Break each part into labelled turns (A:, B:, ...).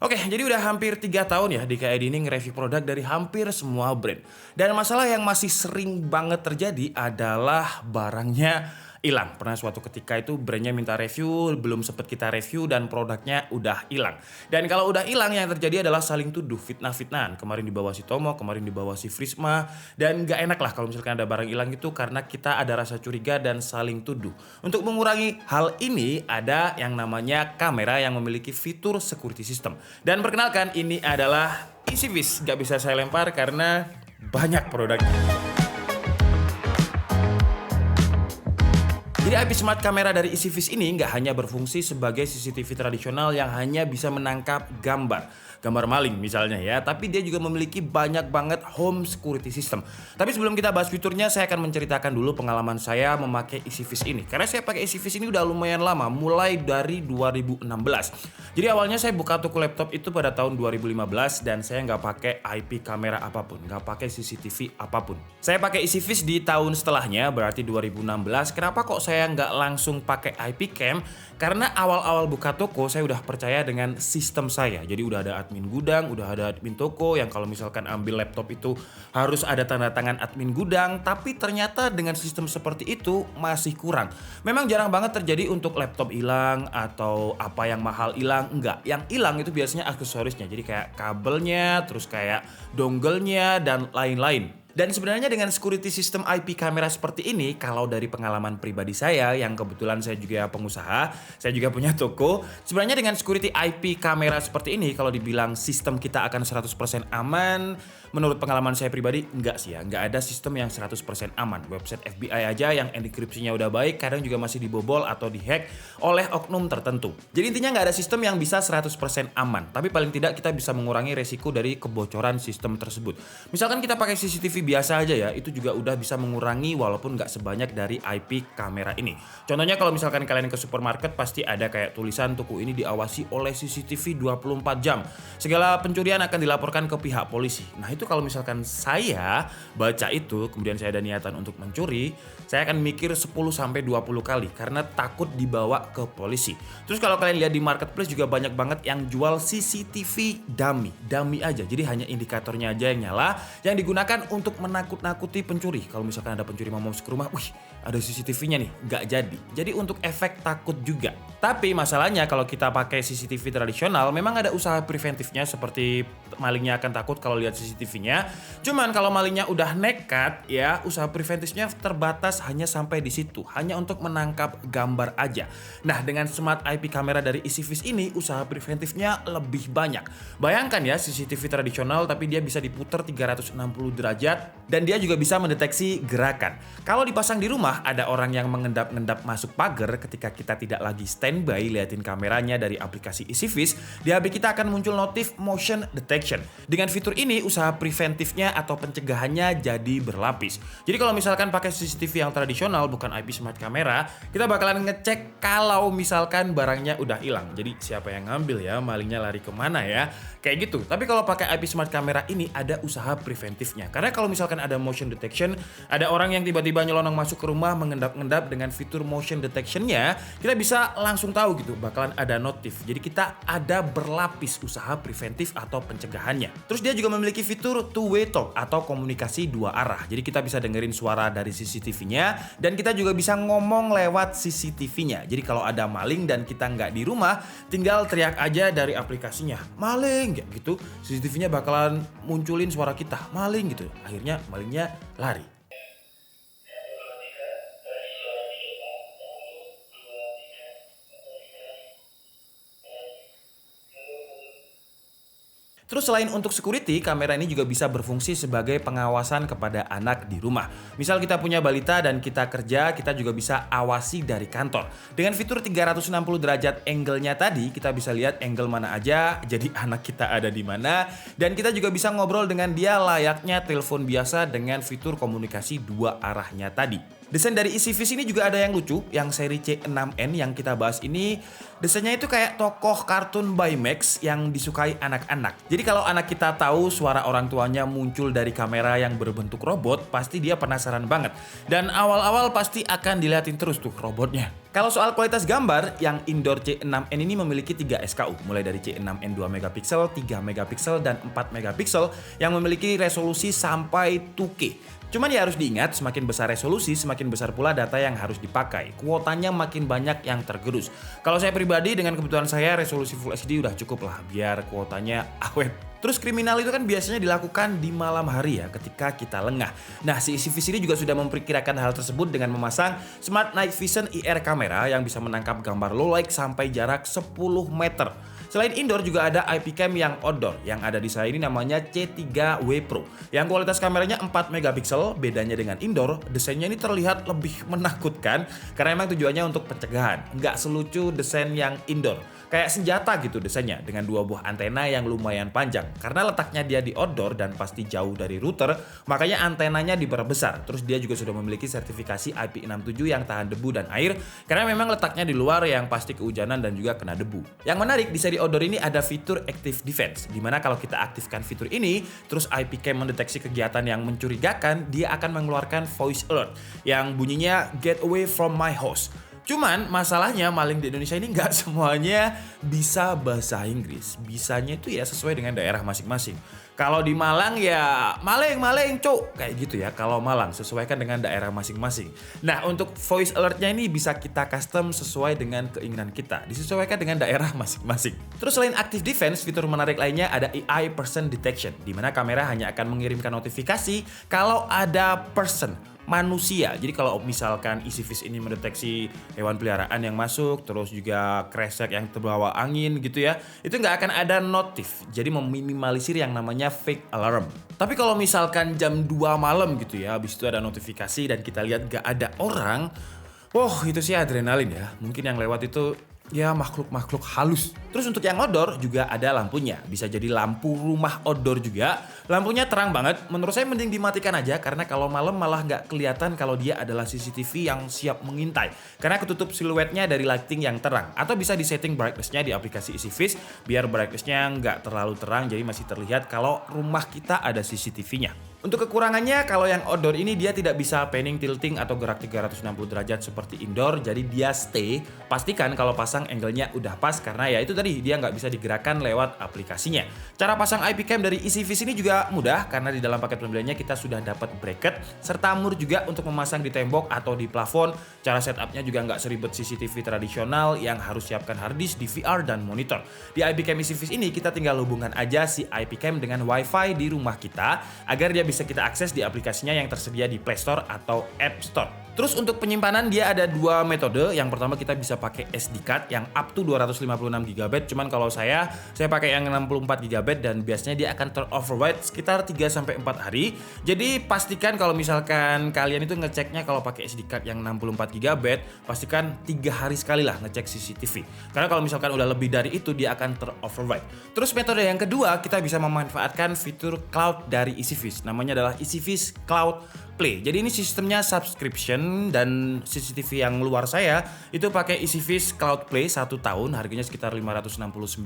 A: Oke, jadi udah hampir 3 tahun ya DKID ini nge-review produk dari hampir semua brand. Dan masalah yang masih sering banget terjadi adalah barangnya hilang. Pernah suatu ketika itu brandnya minta review, belum sempet kita review dan produknya udah hilang. Dan kalau udah hilang yang terjadi adalah saling tuduh, fitnah-fitnahan. Kemarin dibawa si Tomo, kemarin dibawa si Frisma. Dan gak enak lah kalau misalkan ada barang hilang itu karena kita ada rasa curiga dan saling tuduh. Untuk mengurangi hal ini ada yang namanya kamera yang memiliki fitur security system. Dan perkenalkan ini adalah EasyVis. Gak bisa saya lempar karena banyak produknya. Jadi IP Smart Camera dari EasyVis ini nggak hanya berfungsi sebagai CCTV tradisional yang hanya bisa menangkap gambar maling misalnya ya, tapi dia juga memiliki banyak banget home security system. Tapi sebelum kita bahas fiturnya, saya akan menceritakan dulu pengalaman saya memakai EasyVis ini. Karena saya pakai EasyVis ini udah lumayan lama, mulai dari 2016. Jadi awalnya saya buka toko laptop itu pada tahun 2015 dan saya nggak pakai IP kamera apapun, nggak pakai CCTV apapun. Saya pakai EasyVis di tahun setelahnya, berarti 2016. Kenapa kok saya nggak langsung pakai IP cam? Karena awal-awal buka toko saya udah percaya dengan sistem saya. Jadi udah ada admin gudang, udah ada admin toko yang kalau misalkan ambil laptop itu harus ada tanda tangan admin gudang. Tapi ternyata dengan sistem seperti itu masih kurang. Memang jarang banget terjadi untuk laptop hilang atau apa yang mahal hilang. Enggak, yang hilang itu biasanya aksesorisnya. Jadi kayak kabelnya, terus kayak dongle-nya dan lain-lain. Dan sebenarnya dengan security system IP kamera seperti ini, kalau dari pengalaman pribadi saya, yang kebetulan saya juga pengusaha, saya juga punya toko, sebenarnya dengan security IP kamera seperti ini, kalau dibilang sistem kita akan 100% aman, menurut pengalaman saya pribadi, enggak sih ya, enggak ada sistem yang 100% aman. Website FBI aja yang enkripsinya udah baik, kadang juga masih dibobol atau dihack oleh oknum tertentu. Jadi intinya nggak ada sistem yang bisa 100% aman, tapi paling tidak kita bisa mengurangi resiko dari kebocoran sistem tersebut. Misalkan kita pakai CCTV biasa aja ya, itu juga udah bisa mengurangi walaupun nggak sebanyak dari IP kamera ini. Contohnya kalau misalkan kalian ke supermarket pasti ada kayak tulisan toko ini diawasi oleh CCTV 24 jam. Segala pencurian akan dilaporkan ke pihak polisi. Nah itu kalau misalkan saya baca itu, kemudian saya ada niatan untuk mencuri, saya akan mikir 10-20 kali karena takut dibawa ke polisi. Terus kalau kalian lihat di marketplace juga banyak banget yang jual CCTV dummy aja. Jadi hanya indikatornya aja yang nyala, yang digunakan untuk menakut-nakuti pencuri. Kalau misalkan ada pencuri mau masuk ke rumah, wih ada CCTV-nya nih, nggak jadi. Jadi untuk efek takut juga. Tapi masalahnya kalau kita pakai CCTV tradisional, memang ada usaha preventifnya seperti malingnya akan takut kalau lihat CCTV-nya. Cuman kalau malingnya udah nekat ya, usaha preventifnya terbatas hanya sampai di situ, hanya untuk menangkap gambar aja. Nah dengan smart IP kamera dari EasyVis ini, usaha preventifnya lebih banyak. Bayangkan ya CCTV tradisional tapi dia bisa diputar 360 derajat dan dia juga bisa mendeteksi gerakan. Kalau dipasang di rumah, ada orang yang mengendap-endap masuk pagar ketika kita tidak lagi standby liatin kameranya dari aplikasi EasyVis, di HP kita akan muncul notif motion detection. Dengan fitur ini, usaha preventifnya atau pencegahannya jadi berlapis. Jadi kalau misalkan pakai CCTV yang tradisional bukan IP smart kamera, kita bakalan ngecek kalau misalkan barangnya udah hilang. Jadi siapa yang ngambil ya, malingnya lari kemana ya, kayak gitu. Tapi kalau pakai IP smart kamera ini ada usaha preventifnya. Karena kalau misalkan ada motion detection, ada orang yang tiba-tiba nyelonong masuk ke rumah mengendap-endap, dengan fitur motion detectionnya kita bisa langsung tahu gitu bakalan ada notif. Jadi kita ada berlapis usaha preventif atau pencegahannya. Terus dia juga memiliki fitur two-way talk atau komunikasi dua arah. Jadi kita bisa dengerin suara dari CCTV-nya dan kita juga bisa ngomong lewat CCTV-nya. Jadi kalau ada maling dan kita nggak di rumah, tinggal teriak aja dari aplikasinya, maling gitu. CCTV-nya bakalan munculin suara kita, maling gitu. Akhirnya malingnya lari. Terus selain untuk security, kamera ini juga bisa berfungsi sebagai pengawasan kepada anak di rumah. Misal kita punya balita dan kita kerja, kita juga bisa awasi dari kantor. Dengan fitur 360 derajat angle-nya tadi, kita bisa lihat angle mana aja, jadi anak kita ada di mana. Dan kita juga bisa ngobrol dengan dia layaknya telepon biasa dengan fitur komunikasi dua arahnya tadi. Desain dari EasyVis ini juga ada yang lucu, yang seri C6N yang kita bahas ini. Desainnya itu kayak tokoh kartun Baymax yang disukai anak-anak. Jadi kalau anak kita tahu suara orang tuanya muncul dari kamera yang berbentuk robot, pasti dia penasaran banget. Dan awal-awal pasti akan diliatin terus tuh robotnya. Kalau soal kualitas gambar, yang indoor C6N ini memiliki 3 SKU, mulai dari C6N 2 megapiksel, 3 megapiksel, dan 4 megapiksel yang memiliki resolusi sampai 2K. Cuman ya harus diingat, semakin besar resolusi, semakin besar pula data yang harus dipakai. Kuotanya makin banyak yang tergerus. Kalau saya pribadi dengan kebutuhan saya, resolusi Full HD udah cukup lah, biar kuotanya awet. Terus kriminal itu kan biasanya dilakukan di malam hari ya, ketika kita lengah. Nah, si EasyViz ini juga sudah memperkirakan hal tersebut dengan memasang Smart Night Vision IR kamera yang bisa menangkap gambar low light sampai jarak 10 meter. Selain indoor juga ada IP cam yang outdoor. Yang ada di saya ini namanya C3W Pro. Yang kualitas kameranya 4 megapiksel, bedanya dengan indoor, desainnya ini terlihat lebih menakutkan karena memang tujuannya untuk pencegahan. Nggak selucu desain yang indoor. Kayak senjata gitu desainnya dengan 2 buah antena yang lumayan panjang. Karena letaknya dia di outdoor dan pasti jauh dari router, makanya antenanya diperbesar. Terus dia juga sudah memiliki sertifikasi IP67 yang tahan debu dan air karena memang letaknya di luar yang pasti kehujanan dan juga kena debu. Yang menarik di seri outdoor ini ada fitur Active Defense, dimana kalau kita aktifkan fitur ini, terus IP cam mendeteksi kegiatan yang mencurigakan, dia akan mengeluarkan voice alert yang bunyinya "Get away from my house". Cuman masalahnya maling di Indonesia ini nggak semuanya bisa bahasa Inggris. Bisanya itu ya sesuai dengan daerah masing-masing. Kalau di Malang ya maling cuk, kayak gitu ya. Kalau Malang sesuaikan dengan daerah masing-masing. Nah, untuk voice alertnya ini bisa kita custom sesuai dengan keinginan kita. Disesuaikan dengan daerah masing-masing. Terus selain Active Defense, fitur menarik lainnya ada AI Person Detection, di mana kamera hanya akan mengirimkan notifikasi kalau ada person, manusia. Jadi kalau misalkan EasyViz ini mendeteksi hewan peliharaan yang masuk, terus juga kresek yang terbawa angin gitu ya, itu nggak akan ada notif. Jadi meminimalisir yang namanya fake alarm. Tapi kalau misalkan jam 2 malam gitu ya, habis itu ada notifikasi dan kita lihat nggak ada orang, itu sih adrenalin ya. Mungkin yang lewat itu ya makhluk-makhluk halus. Terus untuk yang outdoor juga ada lampunya. Bisa jadi lampu rumah outdoor juga. Lampunya terang banget. Menurut saya mending dimatikan aja karena kalau malam malah nggak kelihatan kalau dia adalah CCTV yang siap mengintai. Karena ketutup siluetnya dari lighting yang terang. Atau bisa disetting brightness-nya di aplikasi EasyViz biar brightness-nya nggak terlalu terang jadi masih terlihat kalau rumah kita ada CCTV-nya. Untuk kekurangannya, kalau yang outdoor ini dia tidak bisa panning, tilting, atau gerak 360 derajat seperti indoor. Jadi dia stay. Pastikan kalau pasang angle-nya udah pas karena ya itu tadi dia nggak bisa digerakkan lewat aplikasinya. Cara pasang IP cam dari EasyViz ini juga mudah karena di dalam paket pembeliannya kita sudah dapat bracket serta mur juga untuk memasang di tembok atau di plafon. Cara setupnya juga nggak seribet CCTV tradisional yang harus siapkan harddisk, DVR, dan monitor. Di IP cam EasyViz ini kita tinggal hubungkan aja si IP cam dengan WiFi di rumah kita agar dia bisa kita akses di aplikasinya yang tersedia di Play Store atau App Store. Terus untuk penyimpanan dia ada 2 metode. Yang pertama kita bisa pakai SD card yang up to 256 GB. Cuman kalau saya pakai yang 64 GB dan biasanya dia akan teroverwrite sekitar 3-4 hari. Jadi pastikan kalau misalkan kalian itu ngeceknya kalau pakai SD card yang 64 GB, pastikan 3 hari sekali lah ngecek CCTV. Karena kalau misalkan udah lebih dari itu dia akan teroverwrite. Terus metode yang kedua kita bisa memanfaatkan fitur cloud dari EasyViz. Namanya adalah EasyViz Cloud Play. Jadi ini sistemnya subscription dan CCTV yang luar saya itu pakai EasyViz Cloud Play 1 tahun, harganya sekitar 569.000.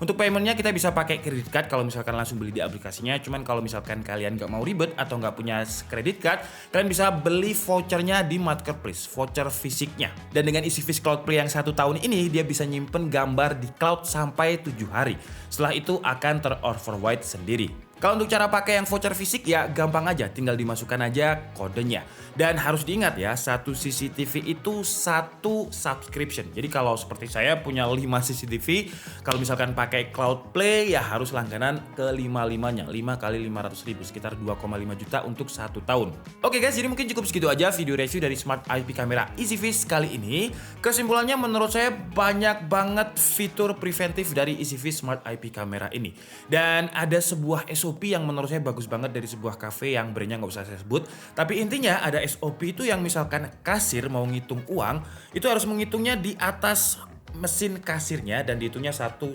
A: Untuk paymentnya kita bisa pakai credit card kalau misalkan langsung beli di aplikasinya. Cuman kalau misalkan kalian nggak mau ribet atau nggak punya credit card, kalian bisa beli vouchernya di marketplace, voucher fisiknya. Dan dengan EasyViz Cloud Play yang 1 tahun ini dia bisa nyimpen gambar di cloud sampai 7 hari. Setelah itu akan teroverwrite sendiri. Kalau untuk cara pakai yang voucher fisik ya gampang aja, tinggal dimasukkan aja kodenya. Dan harus diingat ya, satu CCTV itu satu subscription. Jadi kalau seperti saya punya 5 CCTV, kalau misalkan pakai Cloud Play ya harus langganan ke 5-5-nya. 5 kali 500.000, sekitar 2,5 juta untuk 1 tahun. Oke guys, jadi mungkin cukup segitu aja video review dari Smart IP Camera EasyViz kali ini. Kesimpulannya menurut saya banyak banget fitur preventif dari EasyViz Smart IP Camera ini. Dan ada sebuah SOP yang menurut saya bagus banget dari sebuah cafe yang brandnya nggak usah saya sebut. Tapi intinya ada SOP itu yang misalkan kasir mau ngitung uang, itu harus menghitungnya di atas mesin kasirnya dan dihitungnya satu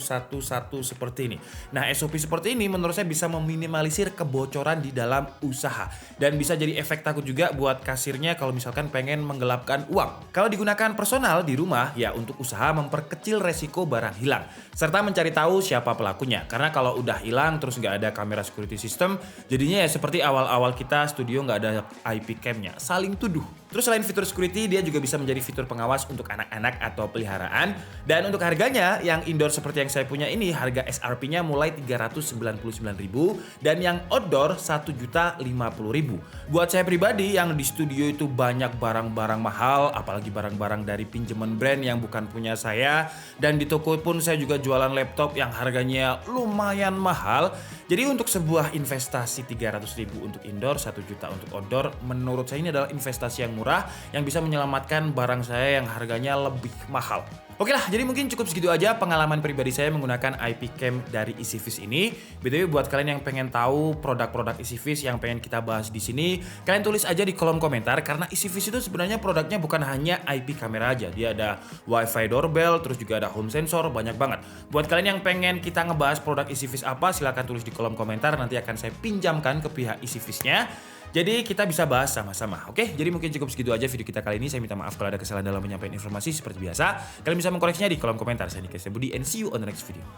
A: seperti ini. Nah, SOP seperti ini menurut saya bisa meminimalisir kebocoran di dalam usaha dan bisa jadi efek takut juga buat kasirnya kalau misalkan pengen menggelapkan uang. Kalau digunakan personal di rumah ya untuk usaha memperkecil resiko barang hilang serta mencari tahu siapa pelakunya. Karena kalau udah hilang terus nggak ada kamera security system, jadinya ya seperti awal-awal kita studio nggak ada IP cam-nya, saling tuduh. Terus selain fitur security, dia juga bisa menjadi fitur pengawas untuk anak-anak atau peliharaan. Dan untuk harganya, yang indoor seperti yang saya punya ini, harga SRP-nya mulai 399.000 dan yang outdoor 1.050.000. Buat saya pribadi yang di studio itu banyak barang-barang mahal, apalagi barang-barang dari pinjaman brand yang bukan punya saya, dan di toko pun saya juga jualan laptop yang harganya lumayan mahal. Jadi untuk sebuah investasi 300.000 untuk indoor, 1 juta untuk outdoor, menurut saya ini adalah investasi yang murah yang bisa menyelamatkan barang saya yang harganya lebih mahal. Oke lah, jadi mungkin cukup segitu aja pengalaman pribadi saya menggunakan IP Cam dari EasyFish ini. BTW buat kalian yang pengen tahu produk-produk EasyFish yang pengen kita bahas di sini, kalian tulis aja di kolom komentar karena EasyFish itu sebenarnya produknya bukan hanya IP kamera aja. Dia ada WiFi doorbell, terus juga ada home sensor, banyak banget. Buat kalian yang pengen kita ngebahas produk EasyFish apa, silahkan tulis di kolom komentar, nanti akan saya pinjamkan ke pihak EasyFish-nya. Jadi kita bisa bahas sama-sama. Oke, jadi mungkin cukup segitu aja video kita kali ini. Saya minta maaf kalau ada kesalahan dalam menyampaikan informasi seperti biasa. Kalian bisa mengkoreksinya di kolom komentar. Saya Nika Budi and see you on the next video.